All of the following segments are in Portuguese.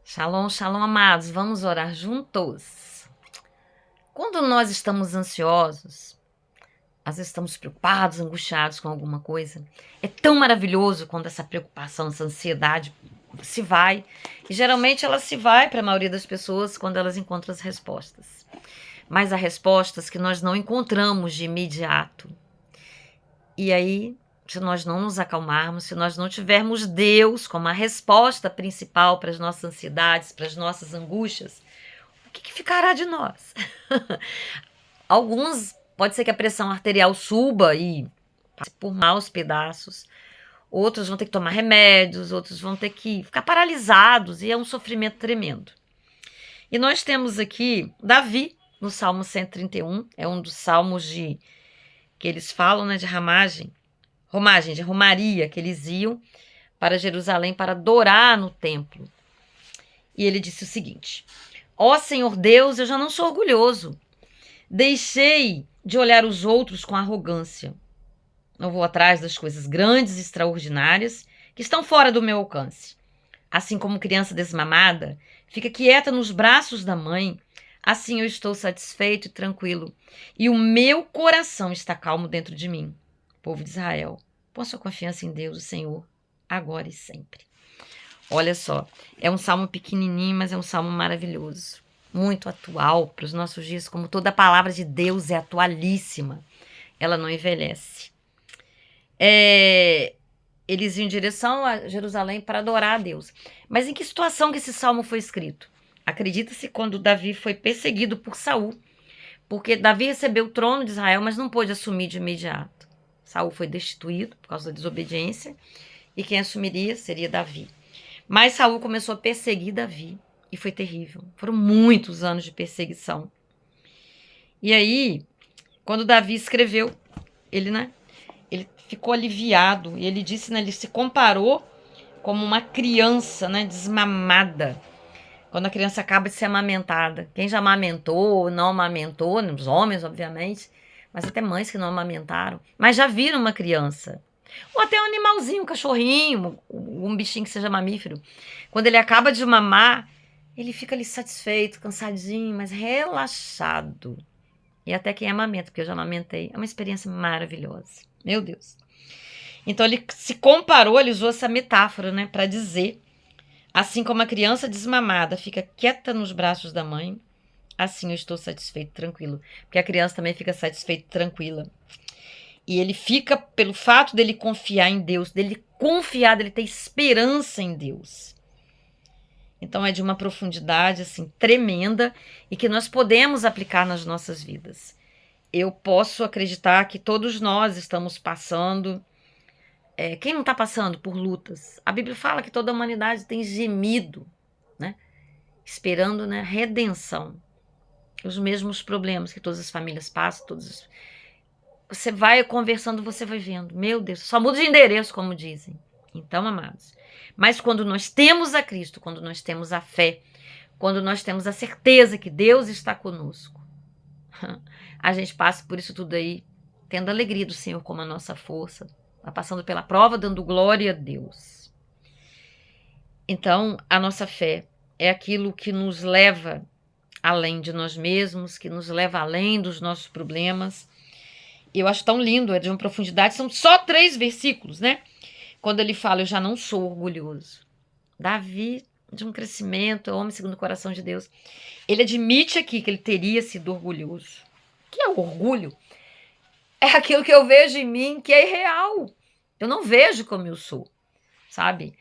Shalom, shalom, amados. Vamos orar juntos. Quando nós estamos ansiosos, às vezes estamos preocupados, angustiados com alguma coisa, é tão maravilhoso quando essa preocupação, essa ansiedade se vai. E geralmente ela se vai para a maioria das pessoas quando elas encontram as respostas. Mas há respostas que nós não encontramos de imediato. E aí, se nós não nos acalmarmos, se nós não tivermos Deus como a resposta principal para as nossas ansiedades, para as nossas angústias, o que ficará de nós? Alguns, pode ser que a pressão arterial suba e passe por maus pedaços. Outros vão ter que tomar remédios, outros vão ter que ficar paralisados, e é um sofrimento tremendo. E nós temos aqui Davi, no Salmo 131, é um dos salmos que eles falam, né, de romaria, que eles iam para Jerusalém para adorar no templo. E ele disse o seguinte: ó Senhor Deus, eu já não sou orgulhoso. Deixei de olhar os outros com arrogância. Não vou atrás das coisas grandes e extraordinárias que estão fora do meu alcance. Assim como criança desmamada fica quieta nos braços da mãe, assim eu estou satisfeito e tranquilo, e o meu coração está calmo dentro de mim. Povo de Israel, põe sua confiança em Deus, o Senhor, agora e sempre. Olha só, é um salmo pequenininho, mas é um salmo maravilhoso. Muito atual para os nossos dias, como toda a palavra de Deus é atualíssima. Ela não envelhece. Eles iam em direção a Jerusalém para adorar a Deus. Mas em que situação que esse salmo foi escrito? Acredita-se quando Davi foi perseguido por Saul, porque Davi recebeu o trono de Israel, mas não pôde assumir de imediato. Saul foi destituído por causa da desobediência, e quem assumiria seria Davi. Mas Saul começou a perseguir Davi, e foi terrível. Foram muitos anos de perseguição. E aí, quando Davi escreveu, ele ficou aliviado, e ele disse, ele se comparou como uma criança, desmamada, quando a criança acaba de ser amamentada. Quem já amamentou, não amamentou, os homens, obviamente, mas até mães que não amamentaram, mas já viram uma criança, ou até um animalzinho, um cachorrinho, um bichinho que seja mamífero, quando ele acaba de mamar, ele fica ali satisfeito, cansadinho, mas relaxado. E até quem amamenta, porque eu já amamentei, é uma experiência maravilhosa. Meu Deus. Então ele se comparou, ele usou essa metáfora, para dizer, assim como a criança desmamada fica quieta nos braços da mãe, assim eu estou satisfeito, tranquilo. Porque a criança também fica satisfeita, tranquila. E ele fica, pelo fato dele confiar em Deus, dele ter esperança em Deus. Então é de uma profundidade assim tremenda e que nós podemos aplicar nas nossas vidas. Eu posso acreditar que todos nós estamos passando. Quem não está passando por lutas? A Bíblia fala que toda a humanidade tem gemido, esperando, redenção. Os mesmos problemas que todas as famílias passam, você vai conversando, você vai vendo. Meu Deus, só muda de endereço, como dizem. Então, amados, mas quando nós temos a Cristo, quando nós temos a fé, quando nós temos a certeza que Deus está conosco, a gente passa por isso tudo aí, tendo a alegria do Senhor como a nossa força, vai passando pela prova, dando glória a Deus. Então, a nossa fé é aquilo que nos leva além de nós mesmos, que nos leva além dos nossos problemas. Eu acho tão lindo, é de uma profundidade, são só 3 versículos, Quando ele fala, eu já não sou orgulhoso. Davi, de um crescimento, homem segundo o coração de Deus, ele admite aqui que ele teria sido orgulhoso. O que é o orgulho? É aquilo que eu vejo em mim que é irreal. Eu não vejo como eu sou, sabe?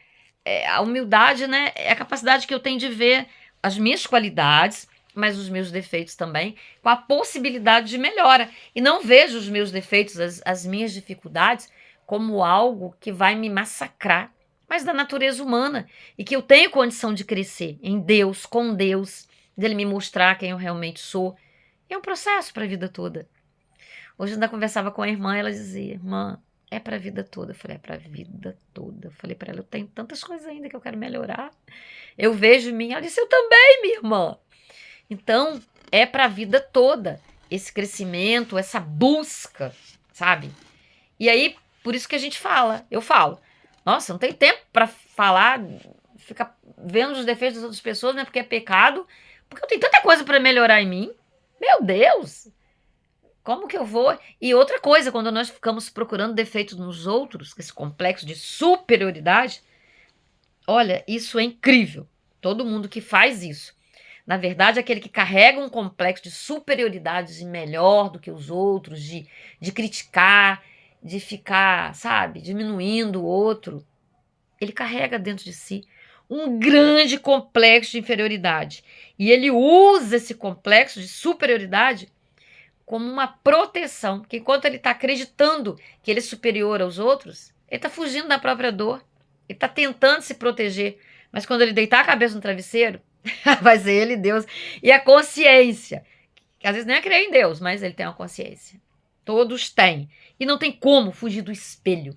A humildade, é a capacidade que eu tenho de ver as minhas qualidades, mas os meus defeitos também, com a possibilidade de melhora. E não vejo os meus defeitos, as minhas dificuldades, como algo que vai me massacrar, mas da natureza humana, e que eu tenho condição de crescer em Deus, com Deus, dele me mostrar quem eu realmente sou. É um processo para a vida toda. Hoje eu ainda conversava com a irmã, ela dizia, irmã, é para a vida toda. Eu falei, é para a vida toda. Eu falei para ela, eu tenho tantas coisas ainda que eu quero melhorar. Eu vejo em mim, ela disse, eu também, minha irmã. Então, é para a vida toda esse crescimento, essa busca, sabe? E aí, por isso que a gente fala, eu falo, nossa, não tem tempo para falar, fica vendo os defeitos das outras pessoas, não é porque é pecado, porque eu tenho tanta coisa para melhorar em mim. Meu Deus! Como que eu vou? E outra coisa, quando nós ficamos procurando defeitos nos outros, esse complexo de superioridade, olha, isso é incrível. Todo mundo que faz isso. Na verdade, aquele que carrega um complexo de superioridade, de melhor do que os outros, de criticar, de ficar, sabe, diminuindo o outro, ele carrega dentro de si um grande complexo de inferioridade. E ele usa esse complexo de superioridade como uma proteção, que enquanto ele está acreditando que ele é superior aos outros, ele está fugindo da própria dor, ele está tentando se proteger, mas quando ele deitar a cabeça no travesseiro, vai ser ele Deus. E a consciência, que às vezes nem é crer em Deus, mas ele tem uma consciência. Todos têm. E não tem como fugir do espelho.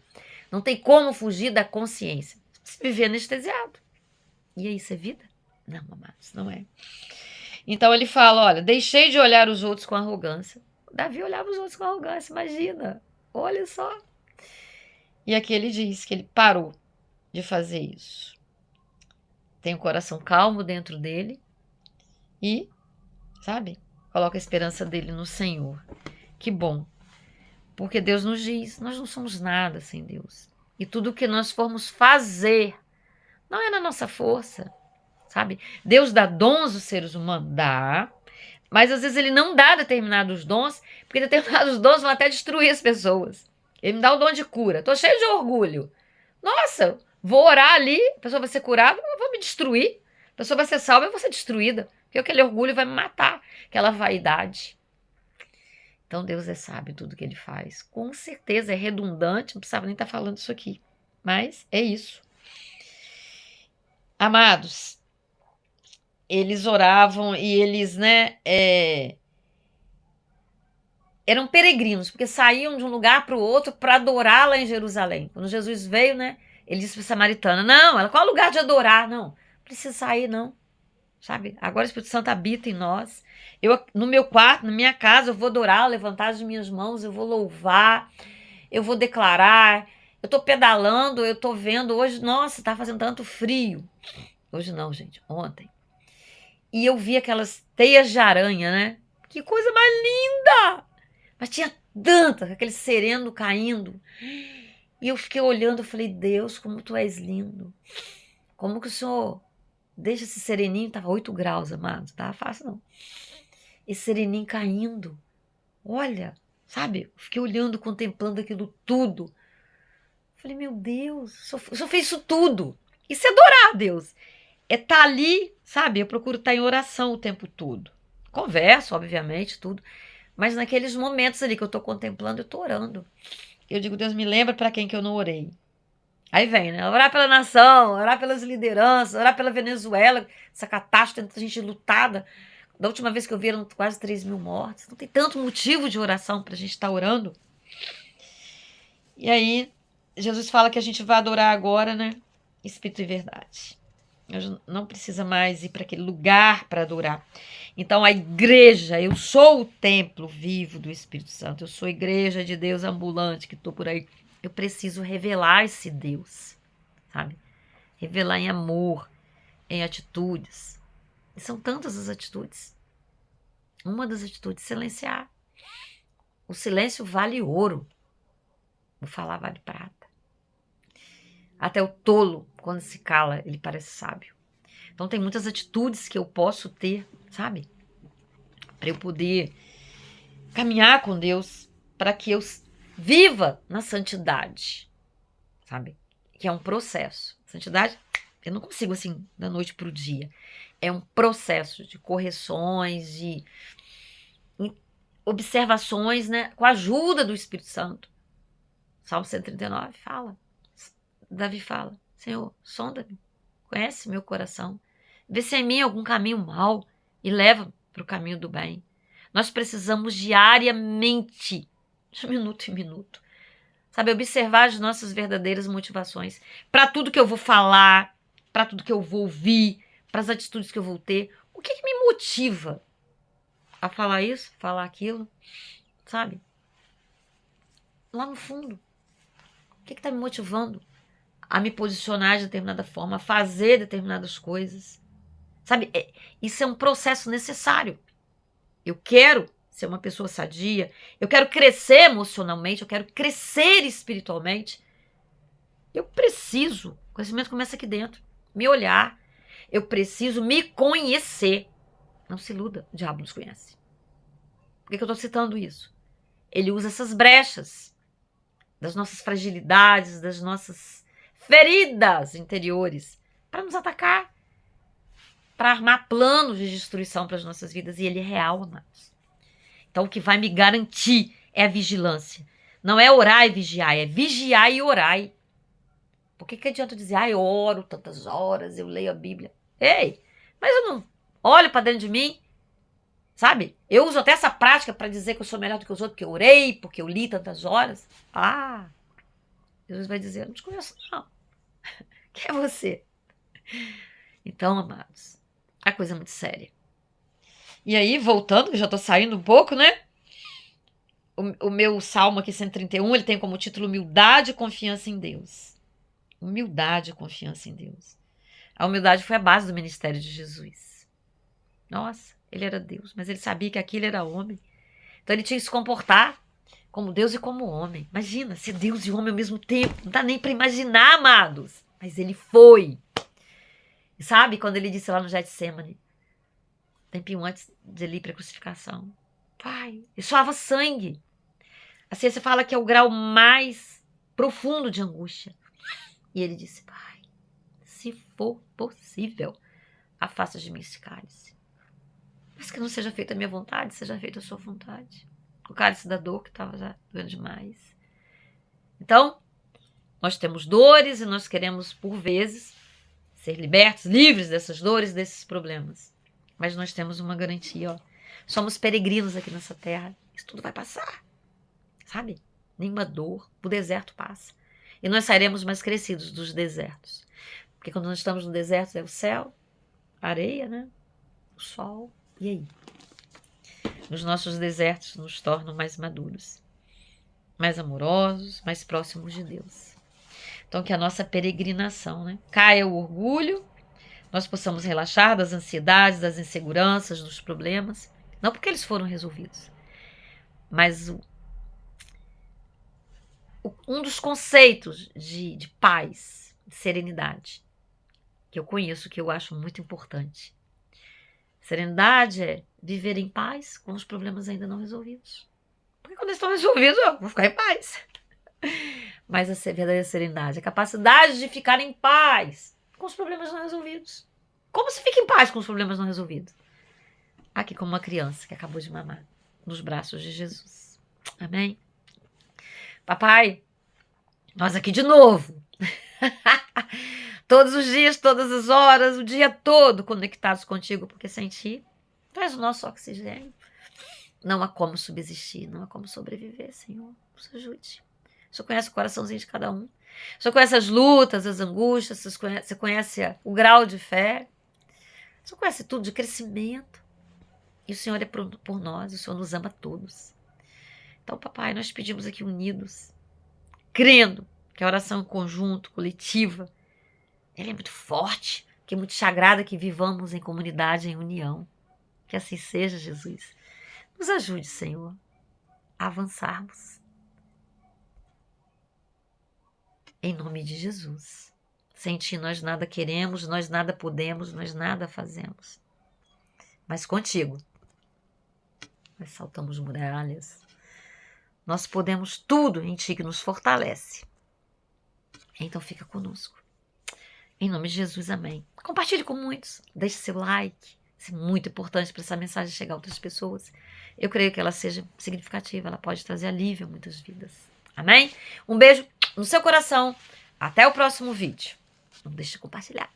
Não tem como fugir da consciência. Se viver anestesiado. E aí, isso é vida? Não, amados, não é. Então ele fala, olha, deixei de olhar os outros com arrogância. Davi olhava os outros com arrogância, imagina. Olha só. E aqui ele diz que ele parou de fazer isso. Tem o coração calmo dentro dele e, sabe, coloca a esperança dele no Senhor. Que bom. Porque Deus nos diz, nós não somos nada sem Deus. E tudo que nós formos fazer não é na nossa força, sabe? Deus dá dons aos seres humanos? Dá. Mas às vezes ele não dá determinados dons, porque determinados dons vão até destruir as pessoas. Ele me dá o dom de cura. Tô cheio de orgulho. Nossa, vou orar ali, a pessoa vai ser curada, eu vou me destruir. A pessoa vai ser salva, eu vou ser destruída. Porque aquele orgulho vai me matar, aquela vaidade. Então Deus é sábio em tudo que ele faz. Com certeza é redundante, não precisava nem estar falando isso aqui. Mas é isso. Amados, eles oravam e eles, eram peregrinos, porque saíam de um lugar para o outro para adorar lá em Jerusalém. Quando Jesus veio, ele disse para a samaritana, não, qual é o lugar de adorar? Não precisa sair, não. Sabe? Agora o Espírito Santo habita em nós. Eu, no meu quarto, na minha casa, eu vou adorar, levantar as minhas mãos, eu vou louvar, eu vou declarar. Eu estou pedalando, eu estou vendo hoje, nossa, está fazendo tanto frio. Hoje não, gente, ontem. E eu vi aquelas teias de aranha, né? Que coisa mais linda! Mas tinha tanta, aquele sereno caindo. E eu fiquei olhando, eu falei, Deus, como tu és lindo. Como que o Senhor deixa esse sereninho, tava 8 graus, amado, tava fácil não. Esse sereninho caindo, olha, sabe? Eu fiquei olhando, contemplando aquilo tudo. Falei, meu Deus, o Senhor fez isso tudo. Isso é adorar a Deus. É estar ali, sabe? Eu procuro estar em oração o tempo todo. Converso, obviamente, tudo. Mas naqueles momentos ali que eu estou contemplando, eu estou orando. Eu digo, Deus, me lembra para quem que eu não orei. Aí vem, né? Orar pela nação, orar pelas lideranças, orar pela Venezuela, essa catástrofe, tanta gente lutada. Da última vez que eu vi, eram quase 3.000 mortos. Não tem tanto motivo de oração para a gente estar orando. E aí, Jesus fala que a gente vai adorar agora, né? Espírito e verdade. Não precisa mais ir para aquele lugar para adorar. Então, a igreja, eu sou o templo vivo do Espírito Santo. Eu sou a igreja de Deus ambulante que estou por aí. Eu preciso revelar esse Deus, sabe? Revelar em amor, em atitudes. E são tantas as atitudes. Uma das atitudes, silenciar. O silêncio vale ouro. Vou falar vale prata. Até o tolo, quando se cala, ele parece sábio. Então tem muitas atitudes que eu posso ter, sabe? Para eu poder caminhar com Deus, para que eu viva na santidade, sabe? Que é um processo. Santidade, eu não consigo assim, da noite para o dia. É um processo de correções, de observações, né? Com a ajuda do Espírito Santo. Salmo 139 fala. Davi fala, Senhor, sonda-me, conhece meu coração, vê se é em mim algum caminho mau e leva para o caminho do bem. Nós precisamos diariamente, de minuto em minuto, sabe, observar as nossas verdadeiras motivações para tudo que eu vou falar, para tudo que eu vou ouvir, para as atitudes que eu vou ter. O que me motiva a falar isso, falar aquilo, sabe? Lá no fundo, o que está me motivando a me posicionar de determinada forma, a fazer determinadas coisas. Sabe, isso é um processo necessário. Eu quero ser uma pessoa sadia, eu quero crescer emocionalmente, eu quero crescer espiritualmente. Eu preciso, o conhecimento começa aqui dentro, me olhar, eu preciso me conhecer. Não se iluda, o diabo nos conhece. Por que eu estou citando isso? Ele usa essas brechas das nossas fragilidades, das nossas feridas interiores para nos atacar, para armar planos de destruição para as nossas vidas. E ele é real, amados. Então, o que vai me garantir é a vigilância. Não é orar e vigiar, é vigiar e orar. Por que adianta dizer, eu oro tantas horas, eu leio a Bíblia? Ei, mas eu não olho para dentro de mim, sabe? Eu uso até essa prática para dizer que eu sou melhor do que os outros, porque eu orei, porque eu li tantas horas. Jesus vai dizer, eu não te conheço não. Quem é você? Então, amados, a coisa é muito séria. E aí, voltando, que eu já estou saindo um pouco, né? O meu salmo aqui, 131, ele tem como título Humildade e Confiança em Deus. Humildade e confiança em Deus. A humildade foi a base do ministério de Jesus. Nossa, ele era Deus, mas ele sabia que aquilo era homem. Então ele tinha que se comportar como Deus e como homem. Imagina, ser Deus e homem ao mesmo tempo. Não dá nem para imaginar, amados. Mas ele foi. E sabe quando ele disse lá no Getsemane, tempinho antes de ele ir para a crucificação, Pai, ele suava sangue. A ciência fala que é o grau mais profundo de angústia. E ele disse, Pai, se for possível, afasta de mim esse cálice. Mas que não seja feita a minha vontade, seja feita a sua vontade. O cálice da dor que estava já doendo demais. Então, nós temos dores e nós queremos, por vezes, ser libertos, livres dessas dores, desses problemas. Mas nós temos uma garantia, ó. Somos peregrinos aqui nessa terra. Isso tudo vai passar. Sabe? Nenhuma dor. O deserto passa. E nós sairemos mais crescidos dos desertos. Porque quando nós estamos no deserto é o céu, a areia, né? O sol. E aí? Os nossos desertos nos tornam mais maduros, mais amorosos, mais próximos de Deus. Então que a nossa peregrinação, né, caia o orgulho, nós possamos relaxar das ansiedades, das inseguranças, dos problemas, não porque eles foram resolvidos, mas um dos conceitos de paz, de serenidade, que eu conheço, que eu acho muito importante. Serenidade é viver em paz com os problemas ainda não resolvidos. Porque quando eles estão resolvidos, eu vou ficar em paz. Mas a verdadeira serenidade é a capacidade de ficar em paz com os problemas não resolvidos. Como se fica em paz com os problemas não resolvidos? Aqui como uma criança que acabou de mamar nos braços de Jesus. Amém? Papai, nós aqui de novo. Todos os dias, todas as horas, o dia todo conectados contigo, porque sem ti, tu és o nosso oxigênio. Não há como subsistir, não há como sobreviver, Senhor. Nos ajude. O Senhor conhece o coraçãozinho de cada um. O Senhor conhece as lutas, as angústias, você conhece o grau de fé. O Senhor conhece tudo de crescimento. E o Senhor é por nós, o Senhor nos ama a todos. Então, papai, nós pedimos aqui unidos, crendo que a oração em conjunto, coletiva, ela é muito forte, que é muito sagrada, que vivamos em comunidade, em união. Que assim seja, Jesus. Nos ajude, Senhor, a avançarmos. Em nome de Jesus. Sem ti nós nada queremos, nós nada podemos, nós nada fazemos. Mas contigo, nós saltamos muralhas. Nós podemos tudo em ti que nos fortalece. Então fica conosco. Em nome de Jesus, amém. Compartilhe com muitos. Deixe seu like. Isso é muito importante para essa mensagem chegar a outras pessoas. Eu creio que ela seja significativa. Ela pode trazer alívio a muitas vidas. Amém? Um beijo no seu coração. Até o próximo vídeo. Não deixe de compartilhar.